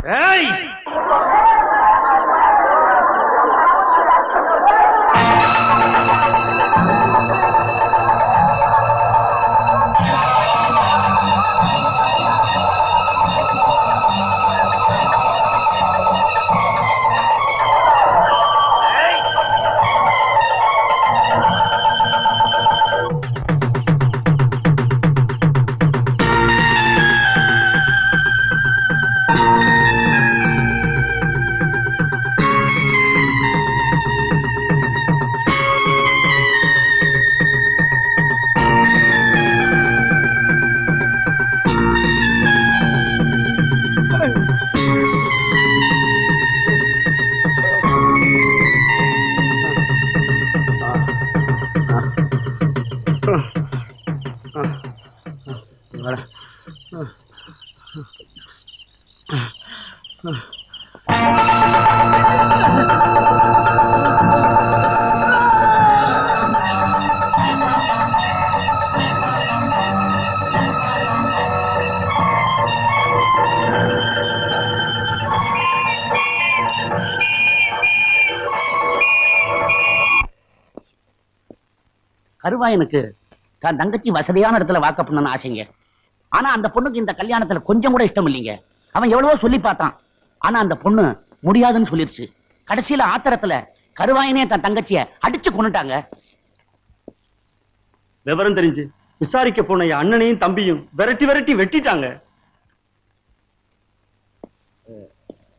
கருவாயனுக்கு தான் தங்கச்சி வசதியான இடத்துல வாக்கப் பண்ணணும்னு ஆசைங்க. ஆனா அந்த பொண்ணுக்கு இந்த கல்யாணத்துல கொஞ்சம் கூட இஷ்டம் இல்லைங்க. அவன் எவ்வளவோ சொல்லி பார்த்தான். ஆனா அந்த பொண்ணு முடியாதுன்னு சொல்லிருச்சு. கடைசியில ஆத்திரத்துல கருவாயனே தன் தங்கச்சிய அடிச்சு கொண்டுட்டாங்க. விவரம் தெரிஞ்சு விசாரிக்க போன அண்ணனையும் தம்பியும் விரட்டி விரட்டி வெட்டிட்டாங்க.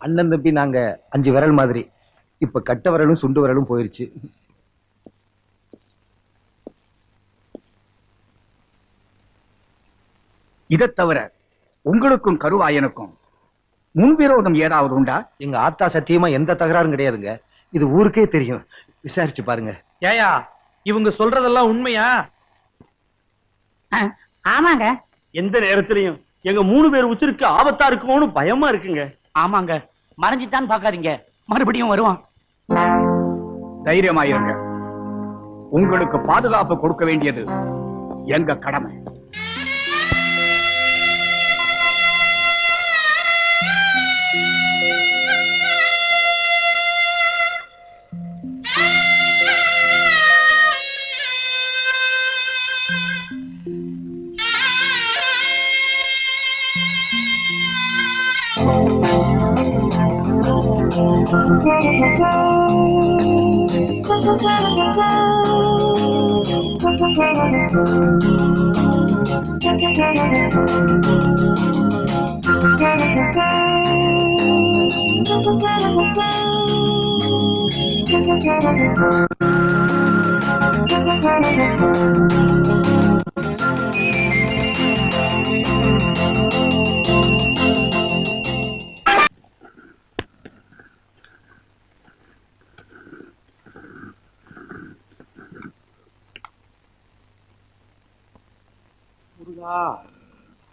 அண்ணன் தம்பி நாங்க 5 விரல் மாதிரி. இப்ப கட்ட விரலும் சுண்டு விரலும் போயிருச்சு. இதை தவிர உங்களுக்கும் கருவாயனுக்கும் முன்விரோதம் ஏதாவது உண்டா? எங்க ஆத்தா சத்தியமா எந்த தகராறும் கிடையாதுங்க. இது ஊருக்கே தெரியும். விசாரிச்சு பாருங்க. ஏயா இவங்க சொல்றதெல்லாம் உண்மையா? ஆமாங்க. எந்த நேரத்திலையும் எங்க 3 பேர் உச்சிருக்கு ஆபத்தா இருக்குமோன்னு பயமா இருக்குங்க. ஆமாங்க. மறைஞ்சிட்டான்னு பாக்காதீங்க, மறுபடியும் வருவான். தைரியமாயிருங்க. உங்களுக்கு பாதுகாப்பு கொடுக்க வேண்டியது எங்க கடமை.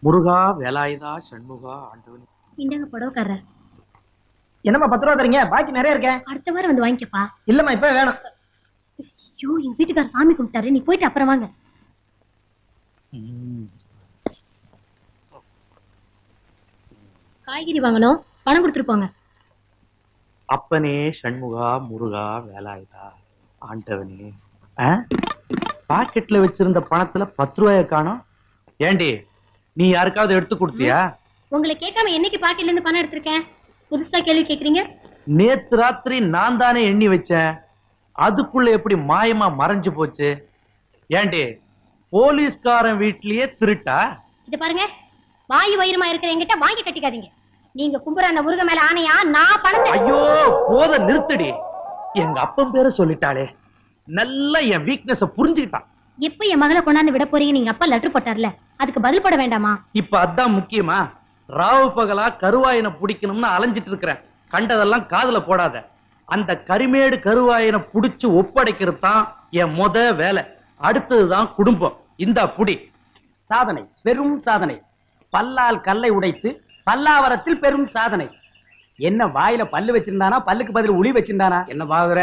முருகா வேலாயுதா சண்முகா ஆண்டவனே. இந்தங்க புடவைக்காரர். என்னம்மா 10 ரூபா தரீங்க? பாக்கி நிறைய இருக்கேன். அடுத்த வாரம் வந்து வாங்கிக்கப்பா. இல்லம்மா இப்ப வேணும். ஐயோ எங்க வீட்டுக்காரர் சாமி கும்பிட்டாரு, நீ போயிட்டு அப்புறம் வாங்க. காய்கறி வாங்கணும், பணம் கொடுத்துருப்பாங்க. அப்பனே சண்முகா முருகா வேலாயுதா ஆண்டவனே. பாக்கெட்ல வச்சிருந்த பணத்துல 10 ரூபாய காணோம். ஏண்டி நீ யாருக்காவது எடுத்து கொடுத்தியா? உங்களை கேட்காம என்னைக்கு பாக்கெட்ல இருந்து பணம் எடுத்திருக்கேன்? புதுசா கேள்வி கேக்குறீங்க. நேத்து ராத்திரி நான் தானே எண்ணி வச்சேன். அதுக்குள்ள எப்படி மாயமா மறைஞ்சு போச்சு? ஏண்டி போலீஸ்காரன் வீட்லயே திருட்டா? இது பாருங்க, வாயு வயிறுமா இருக்கிற என்கிட்ட வாங்கி கட்டிக்காதீங்க. நீங்க கும்புற அந்த முருக மேல ஆணையா நான் பணத்தை. ஐயோ போத நிறுத்தடி. எங்க அப்பன் பேரை சொல்லிட்டாளே. நல்லா என் வீக்னஸ புரிஞ்சுக்கிட்டான். எப்ப என் மகளை கொண்டாந்து விட போறீங்க? நீங்க அப்பா லெட்டர் போட்டார்ல, அதுக்கு பதில் போட வேண்டாமா? இப்ப அதான் முக்கியமா? ராவு பகலா கருவாயனை பிடிக்கணும்னு அலைஞ்சிட்டு இருக்கிறேன். கண்டதெல்லாம் காதுல போடாத. அந்த கரிமேடு கருவாயனை புடிச்சு ஒப்படைக்கிறது தான் என் வேலை. அடுத்ததுதான் குடும்பம். இந்த புடி. சாதனை, பெரும் சாதனை. பல்லால் கல்லை உடைத்து பல்லாவரத்தில் பெரும் சாதனை. என்ன வாயில பல்லு வச்சிருந்தானா, பல்லுக்கு பதில் உளி வச்சிருந்தானா? என்ன பாக்குற?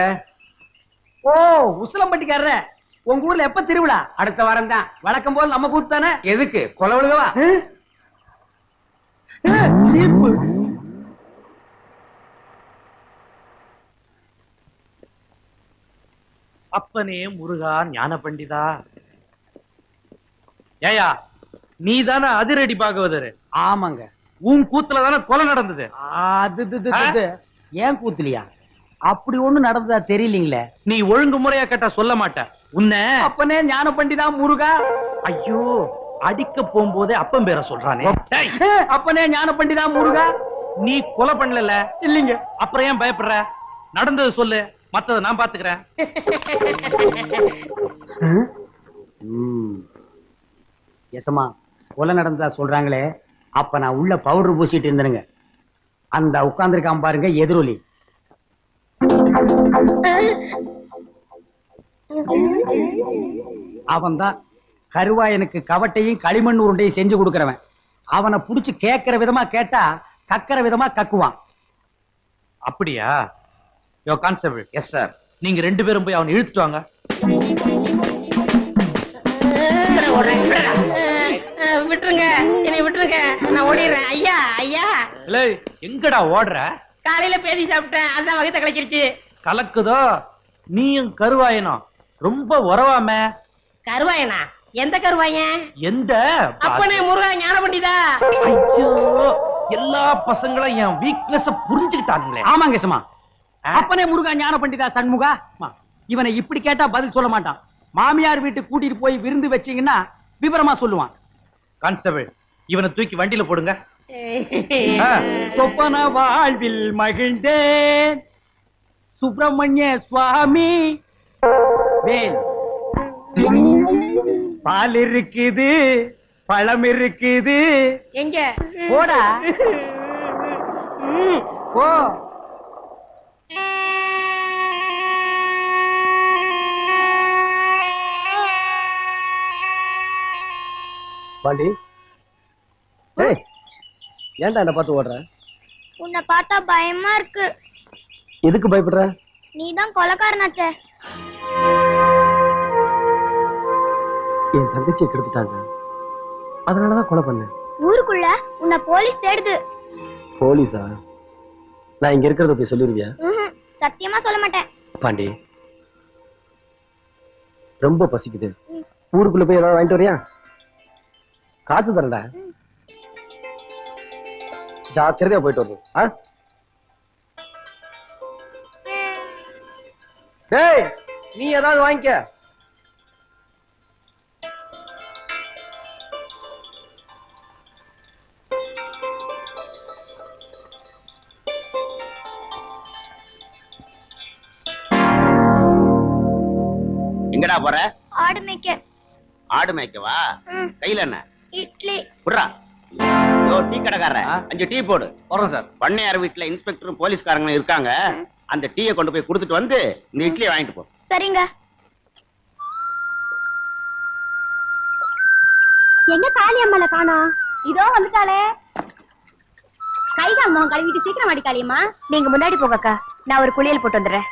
ஓ உசிலம்பட்டிக்காரர, உங்க ஊர்ல எப்ப திருவிழா? அடுத்த வாரம் தான். வழக்கம் போல் நம்ம கூத்து தானே. எதுக்கு? கொலவழுகவா? அப்பனே முருகா ஞான பண்டிதா. ஏயா நீதானே அதிரடி பாகவதர்? ஆமாங்க. உன் கூத்துல தானே கொலை நடந்தது. அது ஏன் கூத்துலியா? அப்படி ஒண்ணு நடந்ததா தெரியலீங்களே. நீ ஒழுங்கு முறையா கேட்டா சொல்ல மாட்ட. உன்னை அப்பனே ஞான பண்டிதா முருகா. ஐயோ அடிக்க போகும்போதே அப்பன் பேரை சொல்றானே. டேய், அப்பனே ஞான பண்டிதா முருகா. நீ கொலை பண்ணல இல்லீங்க. அப்புறம் ஏன் பயப்படுற? நடந்தது சொல்லு, மத்தத நான் பாத்துக்கிறேன். எசமா கொலை நடந்ததா சொல்றாங்களே, அப்ப நான் உள்ள பவுடர் பூசிட்டு இருந்தேனுங்க. அந்த உட்கார்ந்துருக்கான் பாருங்க எதிரொலி. அவன்தான் கருவாயனுக்கு கவட்டையும் களிமண் உருண்டையும் செஞ்சு கொடுக்கறவன். அவனை புடிச்சு கேட்கிற விதமா கேட்டா கக்கிற விதமா கக்குவான். அப்படியா? யோ கான்ஸ்டபிள். Yes sir. நீங்க 2 பேரும் போய் அவனை இழுத்துட்டு வாங்க. விட்டுருங்க, என்னை விட்டுருங்க, நான் ஓடிடுறேன். ஐயா ஐயா. இல்லை எங்கடா ஓடுற? காலையில பேசி சாப்பிட்டேன், அதான் வகத்தை கலக்கிருச்சு. கலக்குதோ? நீயும் கருவாயனும் ரொம்ப உறவாம. கருவாயனா? எந்த கருவாயன்? எந்த? அப்பனே முருகா ஞான பண்டிதா. ஐயோ எல்லா பசங்களும் என் வீக்னஸ் புரிஞ்சுக்கிட்டாங்களே. ஆமாங்க எசமா. அப்பனே முருகா ஞான பண்டிதா சண்முகா. இவனை இப்படி கேட்டா பதில் சொல்ல மாட்டான். மாமியார் வீட்டுக்கு கூட்டிட்டு போய் விருந்து வச்சீங்கன்னா விவரமா சொல்லுவான். கான்ஸ்டபிள் இவனை தூக்கி வண்டியில போடுங்க. சொப்பன வாழ்வில் மகிழ்ந்தேன் சுப்பிரமணிய சுவாமி. வேல் பால் இருக்குது, பழம் இருக்குது. எங்க போடா போ. பாண்டி, ஏய் ஏன்டா என்ன பார்த்து ஓடுற? உன்னை பார்த்தா பயமா இருக்கு. எதுக்கு பயப்படுற? நீதான் கொலைக்காரனாச்சே. என் தங்கச்சியை கெடுத்துட்டாங்க, அதனாலதான் கொலை பண்ணேன். ஊருக்குள்ள உன்னை போலீஸ் தேடுது. போலீஸா? நான் இங்க இருக்கிறத போய் சொல்லிருவியா? சத்தியமா சொல்ல மாட்டேன். பாண்டி ரொம்ப பசிக்குது, ஊருக்குள்ள போய் ஏதாவது வாங்கிட்டு வரியா? காசு தரடா, ஜாக்கிரதையா போயிட்டு வரணும். டேய் நீ ஏதாவது வாங்கிக்க. எங்கடா போற? ஆடு மேய்க்க. ஆடு மேய்க்கவா? கையில என்ன? இட்லி. புட்றா. யோ டீ கடைக்காரர், 5 டீ போடு. போறோம் சார். பண்ணையார் வீட்டுல இன்ஸ்பெக்டரும் போலீஸ்காரங்களும் இருக்காங்க. அந்த டீயை கொண்டு போய் கொடுத்துட்டு வந்து இந்த இட்லியை வாங்கிட்டு போ. சரிங்க. எங்க காளி அம்மால காணோம்? இதோ வந்துட்டாளே. கை கால் முகம் கழுவிட்டு சீக்கிரம் அடி காளியம்மா. நீங்க முன்னாடி போங்கக்கா, நான் ஒரு குளியல் போட்டு வந்துடுறேன்.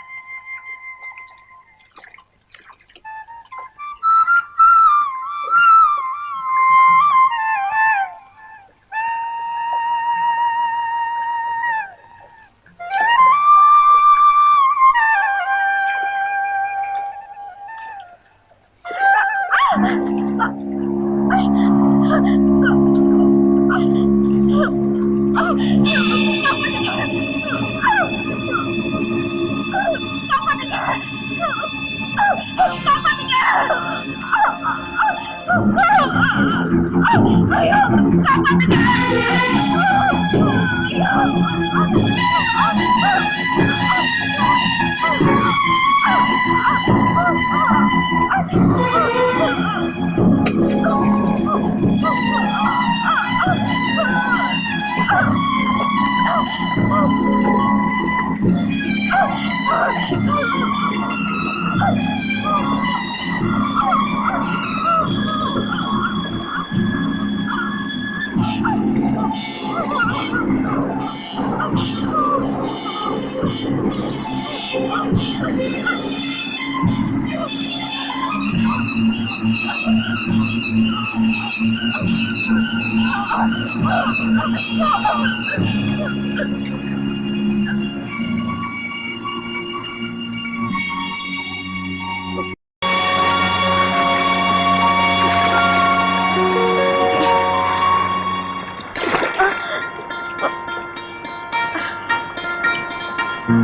கருவாயனே,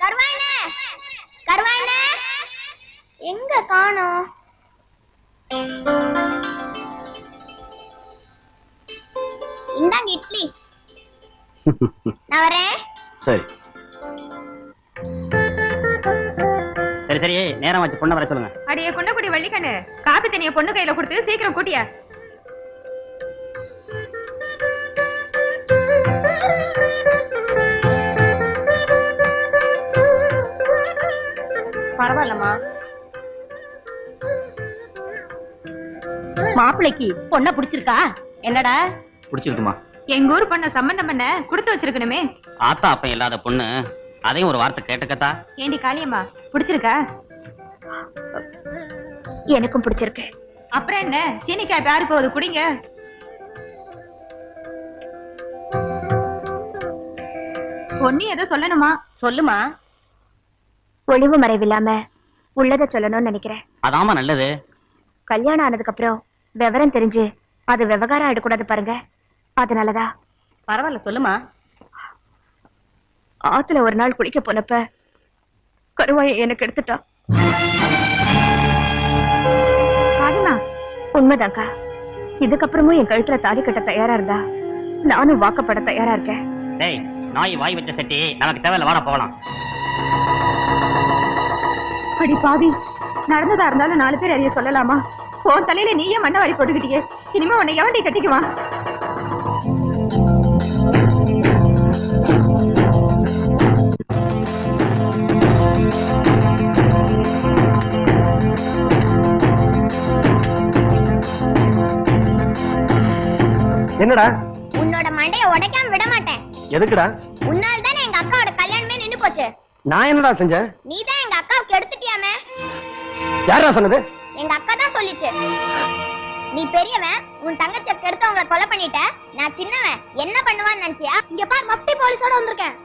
கருவாயனே, கருவாயனே, எங்க காணோம்? இந்தாங்க இட்லி. நான் வரேன். சரி சரி சரி, நேரம் வச்சு பொண்ணை வர சொல்லுங்க. அடியே பொண்ணக்குடி வள்ளிக்கண்ணு, காப்பி தண்ணிய பொண்ணு கையில கொடுத்து சீக்கிரம் கூட்டியா. பரவாயில்லம்மா. மாப்பிள்ளைக்கு பொண்ண பிடிச்சிருக்கா? என்னடா பிடிச்சிருக்குமா? எங்க ஊர் பொண்ண சம்பந்தம் பண்ண கொடுத்து வச்சிருக்கணுமே. ஆத்தா அப்ப இல்லாத பொண்ணு, அதையும் ஒரு வார்த்தை கேட்டுக்கத்தா. ஏண்டி காளியம்மா, பிடிச்சிருக்கா? எனக்கும் பிடிச்சிருக்கு. அப்புறம் என்ன, சீனிக்காய் பேரு போகுது, குடிங்க. பொண்ணு ஏதோ சொல்லணுமா? சொல்லுமா. ஒளிவு மறைவில்லாம உள்ளத சொல்லணும்னு நினைக்கிறேன். அதாம நல்லது. கல்யாணம் ஆனதுக்கு அப்புறம் விவரம் தெரிஞ்சு அது விவகாரம் ஆயிடக்கூடாது பாருங்க, அதனாலதான். பரவாயில்ல சொல்லுமா. ஆத்துல ஒரு நாள் குளிக்க போனப்ப கருவாயை எனக்கு எடுத்துட்டா. உண்மைதாக்கா. இதுக்கப்புறமும் என் கழுத்துல தாலி கட்ட தயாரா இருந்தா நானும் வாக்கப்பட தயாரா இருக்கேன். டேய், நாய் வாய் வச்ச செட்டி நமக்கு தேவையில்ல, வாடா போகலாம். அடி பாவி, நடந்ததா இருந்தாலும் 4 பேர் அறிய சொல்லலாமா? உன் தலையில நீயே மண்ணை வாரி போட்டுக்கிட்டியே, இனிமே உன்னை எவன்டி கட்டிக்குவான்? என்னடா? உன்னோட மண்டைய உடைக்காம விட மாட்டேன். எதுக்குடா? உன்னால தானே எங்க அக்காவோட கல்யாணமே நின்னு போச்சு. நான் என்னடா செஞ்சேன்? நீதான் எங்க அக்காவுக்கு எடுத்துட்டியாமே. யாரா சொன்னது? எங்க அக்கா தான் சொல்லிச்சு. நீ பெரியவன், உன் தங்கச்சியை கெடுத்து அவங்களை கொலை பண்ணிட்ட. நான் சின்னவன், என்ன பண்ணுவான்னு நினைச்சியா? இங்க பார், மப்டி போலீஸோட வந்திருக்கேன்.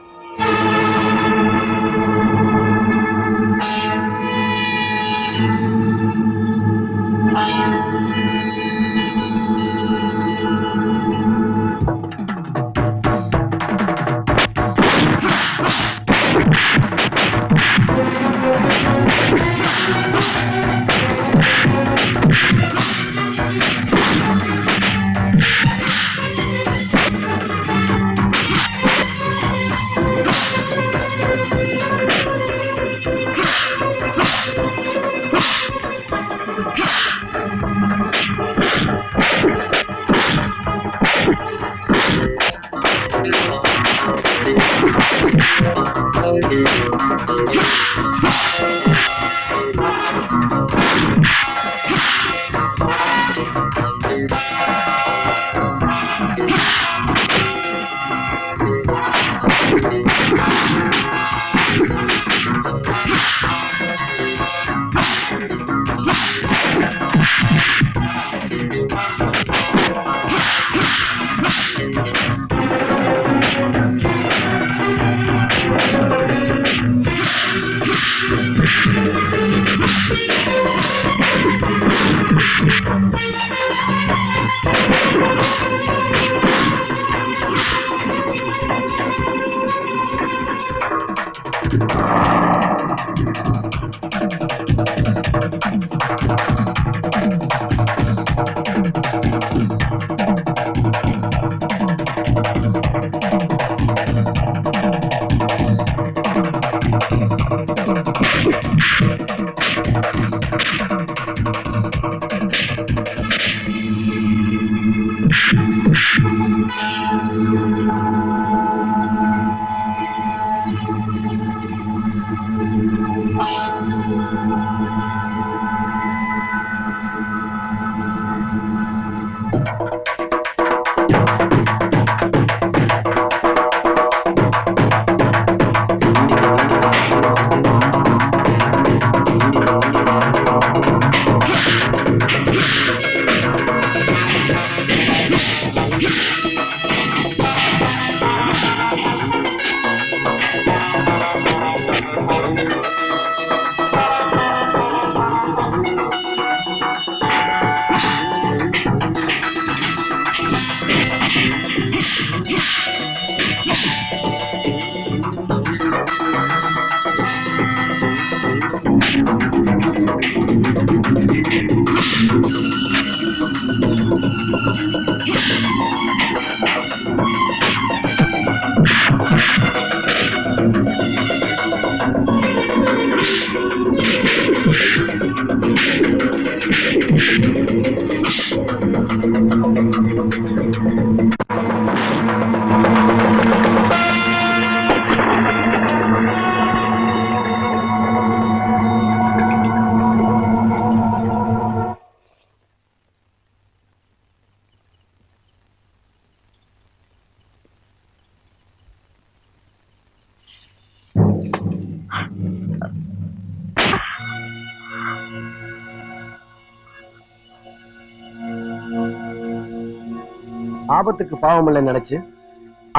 ஆபத்துக்கு பாவம் இல்லைன்னு நினைச்சு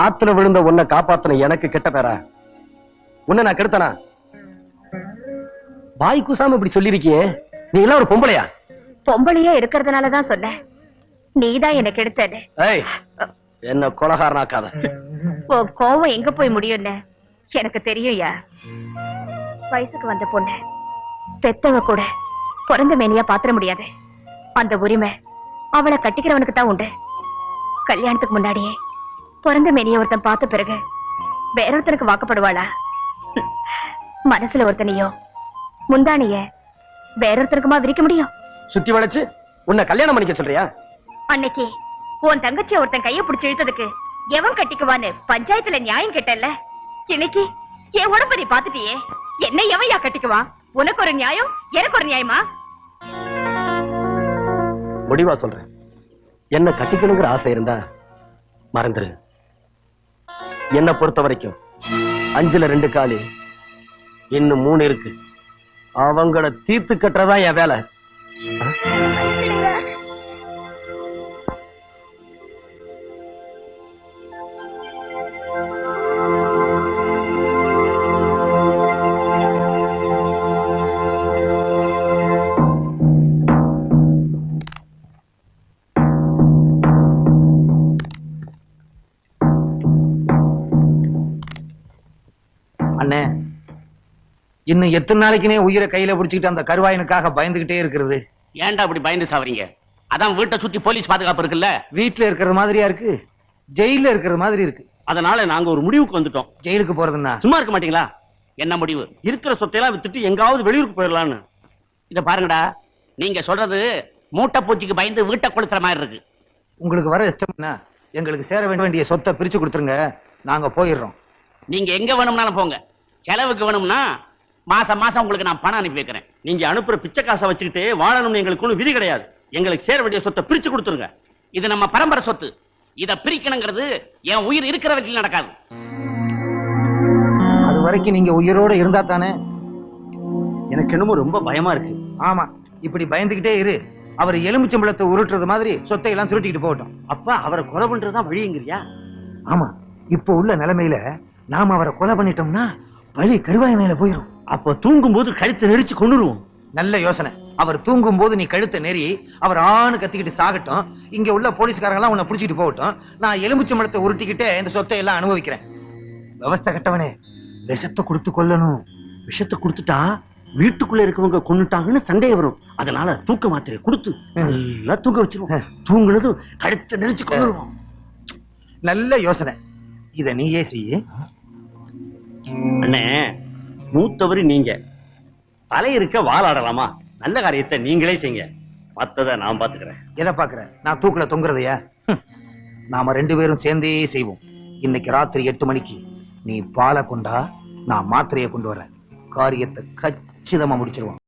ஆத்துல விழுந்த உன்னை காப்பாத்தன எனக்கு கெட்ட பேரா? உன்னை நான் கெடுத்தனா? வாய் கூசாம இப்படி சொல்லிருக்கியே, நீ எல்லாம் ஒரு பொம்பளையா? பொம்பளையா இருக்கிறதுனாலதான் சொன்னேன், நீதான் என்ன கெடுத்தது. ஏய், என்ன கொலகாரனாக்காத. உன் கோவம் எங்க போய் முடியும்னு எனக்கு தெரியும்யா. வயசுக்கு வந்த பொண்ணு பெத்தவ கூட பிறந்த மேனியா பாத்திர முடியாது. அந்த உரிமை அவளை கட்டிக்கிறவனுக்கு தான் உண்டு. கல்யாணத்துக்கு முன்னாடியே பிறந்த மேனிய ஒருத்தன் பார்த்த பிறகு வேற ஒருத்தனுக்கு வாக்கப்படுவாளா? மனசுல ஒருத்தனையோ முந்தானிய வேற ஒருத்தனுக்குமா விரிக்க முடியும்? சுத்தி வளைச்சு உன்னை கல்யாணம் பண்ணிக்க சொல்றியா? அன்னைக்கு உன் தங்கச்சி ஒருத்தன் கைய பிடிச்சு இழுத்ததுக்கு எவன் கட்டிக்குவான்னு பஞ்சாயத்துல நியாயம் கேட்டல்ல, இன்னைக்கு என் உடம்ப நீ பாத்துட்டியே, என்ன எவையா கட்டிக்குவான்? உனக்கு ஒரு நியாயம், எனக்கு ஒரு நியாயமா? முடிவா சொல்றேன், என்ன கட்டிக்கணுங்கிற ஆசை இருந்தா மறந்துரு. என்ன பொறுத்த வரைக்கும் 5ல 2 காலி, இன்னும் 3 இருக்கு. அவங்கள தீர்த்து கட்டுறதா என் வேலை. அண்ணே, இன்னும் எத்தனை நாளைக்குனே உயிரை கையில பிடிச்சுக்கிட்டு அந்த கருவாயனுக்காக பயந்துகிட்டே இருக்கிறது? ஏன்டா அப்படி பயந்து சாவறீங்க? அதான் வீட்டை சுத்தி போலீஸ் பாதுகாப்பு இருக்குல்ல. வீட்டுல இருக்கிறது மாதிரியா இருக்கு, ஜெயில இருக்கிறது மாதிரி இருக்கு. அதனால நாங்க ஒரு முடிவுக்கு வந்துட்டோம். ஜெயிலுக்கு போறதுன்னா சும்மா இருக்க மாட்டீங்களா? என்ன முடிவு? இருக்கிற சொத்தையெல்லாம் வித்துட்டு எங்காவது வெளியூருக்கு போயிடலான்னு. இத பாருங்கடா, நீங்க சொல்றது மூட்டை பூச்சிக்கு பயந்து வீட்டை கொளுத்துற மாதிரி இருக்கு. உங்களுக்கு வர இஷ்டம்னா எங்களுக்கு சேர வேண்டிய சொத்தை பிரிச்சு கொடுத்துருங்க, நாங்க போயிடுறோம். நீங்க எங்க வேணும்னாலும் போங்க. செலவுக்கு வேணும்னா மாசம் மாசம் உங்களுக்கு நான் பணம் அனுப்பி வைக்கிறேன். நீங்க அனுப்புற பிச்சை காசை வச்சுக்கிட்டு வாழணும்னு எங்களுக்கு ஒன்றும் விதி கிடையாது. எங்களுக்கு சேர வேண்டிய சொத்தை பிரிச்சு கொடுத்துருங்க. இது நம்ம பரம்பரை சொத்து. இத பிரிக்கணுங்கிறது என் உயிர் இருக்கிற வரைக்கும் நடக்காது. அது வரைக்கும் நீங்க உயிரோட இருந்தா தானே? எனக்கு என்னமோ ரொம்ப பயமா இருக்கு. ஆமா, இப்படி பயந்துகிட்டே இரு. அவர் எலுமிச்சம்பழத்தை உருட்டுறது மாதிரி சொத்தை எல்லாம் சுருட்டிக்கிட்டு போகட்டும். அப்பா அவரை கொலை பண்றதுதான் வழிங்கிறியா? ஆமா, இப்ப உள்ள நிலைமையில நாம அவரை கொலை பண்ணிட்டோம்னா பழி கருவாயனையில போயிரும். அப்ப தூங்கும் போது கழுத்தை நெரிச்சு கொண்டுருவோம். நல்ல யோசனை. அவர் தூங்கும் போது நீ கழுத்தை நெறி அவர் ஆணு கத்திக்கிட்டு சாகட்டும். இங்க உள்ள போலீஸ்காரங்க எல்லாம் உன்னை பிடிச்சிட்டு போகட்டும். நான் எலுமிச்சம்பழத்தை உருட்டிக்கிட்டே இந்த சொத்தை எல்லாம் அனுபவிக்கிறேன். விவஸ்தை கட்டவனே, விஷத்தை கொடுத்து கொல்லணும். விஷத்தை கொடுத்துட்டா வீட்டுக்குள்ள இருக்கவங்க கொன்னுட்டாங்கன்னு சந்தேகம் வரும். அதனால தூக்க மாத்திரை கொடுத்து நல்லா தூங்க வச்சிருவோம். தூங்குனதும் கழுத்தை நெரிச்சு கொண்டுருவோம். நல்ல யோசனை, இத நீயே செய்ய. அண்ணே, மூத்தவரு நீங்க, தலை இருக்க வாழாடலாமா? நல்ல காரியத்தை நீங்களே செய்யுங்க, மத்தத நான் பாத்துக்கிறேன். எதை பாக்குற? நான் தூக்குல தொங்குறதையா? நாம 2 பேரும் சேர்ந்தே செய்வோம். இன்னைக்கு ராத்திரி 8 மணிக்கு நீ பாலை கொண்டா, நான் மாத்திரையை கொண்டு வரேன். காரியத்தை கச்சிதமா முடிச்சிருவோம்.